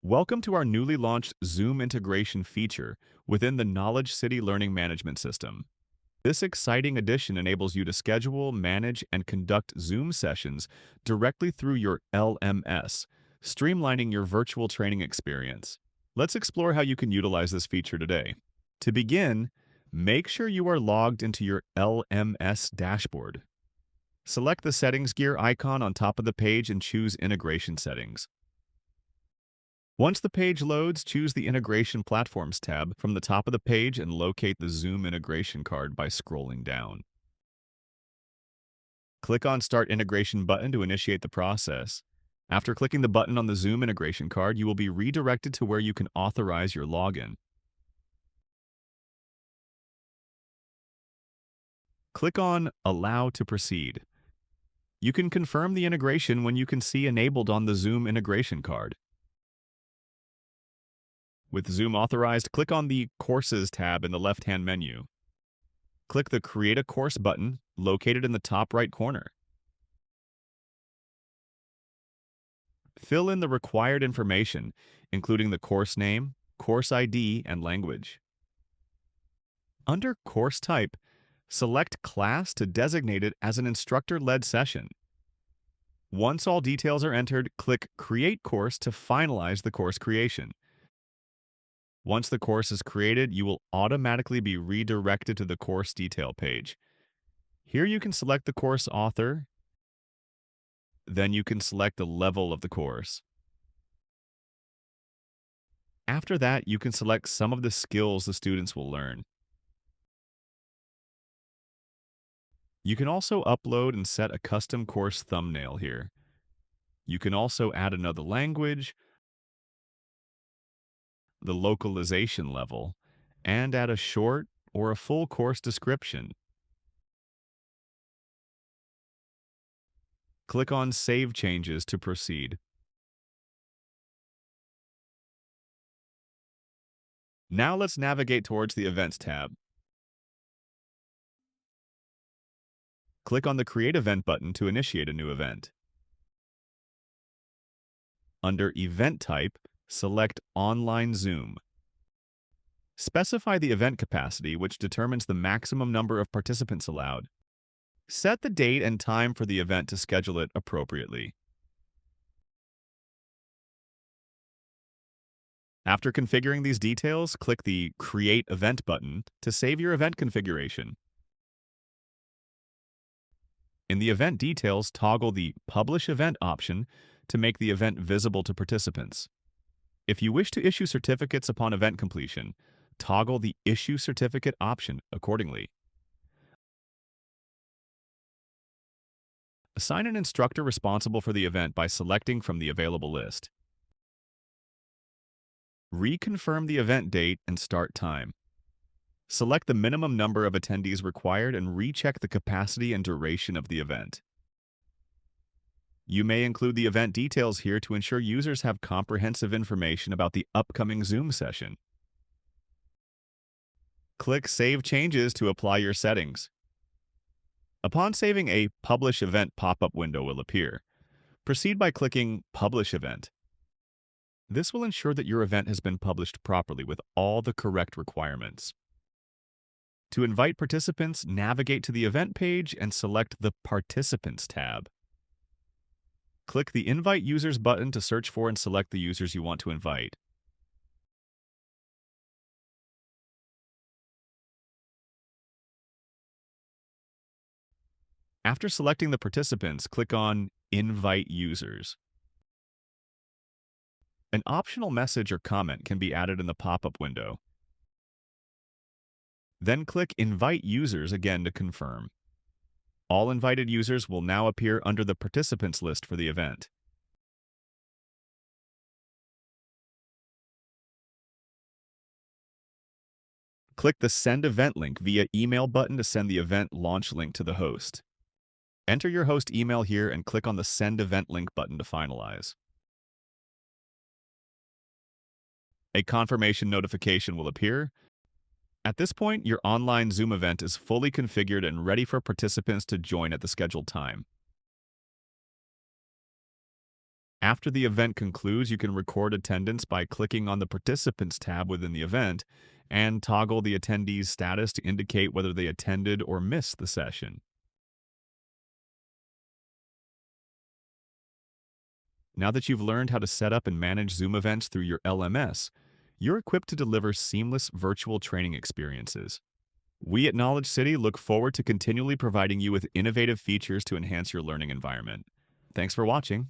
Welcome to our newly launched Zoom integration feature within the KnowledgeCity Learning Management System. This exciting addition enables you to schedule, manage, and conduct Zoom sessions directly through your LMS, streamlining your virtual training experience. Let's explore how you can utilize this feature today. To begin, make sure you are logged into your LMS dashboard. Select the Settings gear icon on top of the page and choose Integration Settings. Once the page loads, choose the Integration Platforms tab from the top of the page and locate the Zoom integration card by scrolling down. Click on Start Integration button to initiate the process. After clicking the button on the Zoom integration card, you will be redirected to where you can authorize your login. Click on Allow to proceed. You can confirm the integration when you can see enabled on the Zoom integration card. With Zoom authorized, click on the Courses tab in the left-hand menu. Click the Create a Course button located in the top right corner. Fill in the required information, including the course name, course ID, and language. Under Course Type, select Class to designate it as an instructor-led session. Once all details are entered, click Create Course to finalize the course creation. Once the course is created, you will automatically be redirected to the course detail page. Here you can select the course author, then you can select the level of the course. After that, you can select some of the skills the students will learn. You can also upload and set a custom course thumbnail here. You can also add another language, the localization level, and add a short or a full course description. Click on Save Changes to proceed. Now let's navigate towards the Events tab. Click on the Create Event button to initiate a new event. Under Event Type, select Online Zoom. Specify the event capacity, which determines the maximum number of participants allowed. Set the date and time for the event to schedule it appropriately. After configuring these details, click the Create Event button to save your event configuration. In the event details, toggle the Publish Event option to make the event visible to participants. If you wish to issue certificates upon event completion, toggle the Issue Certificate option accordingly. Assign an instructor responsible for the event by selecting from the available list. Reconfirm the event date and start time. Select the minimum number of attendees required and recheck the capacity and duration of the event. You may include the event details here to ensure users have comprehensive information about the upcoming Zoom session. Click Save Changes to apply your settings. Upon saving, a Publish Event pop-up window will appear. Proceed by clicking Publish Event. This will ensure that your event has been published properly with all the correct requirements. To invite participants, navigate to the event page and select the Participants tab. Click the Invite Users button to search for and select the users you want to invite. After selecting the participants, click on Invite Users. An optional message or comment can be added in the pop-up window. Then click Invite Users again to confirm. All invited users will now appear under the participants list for the event. Click the Send Event link via email button to send the event launch link to the host. Enter your host email here and click on the Send Event link button to finalize. A confirmation notification will appear. At this point, your online Zoom event is fully configured and ready for participants to join at the scheduled time. After the event concludes, you can record attendance by clicking on the Participants tab within the event and toggle the attendee's status to indicate whether they attended or missed the session. Now that you've learned how to set up and manage Zoom events through your LMS, you're equipped to deliver seamless virtual training experiences. We at Knowledge City look forward to continually providing you with innovative features to enhance your learning environment. Thanks for watching.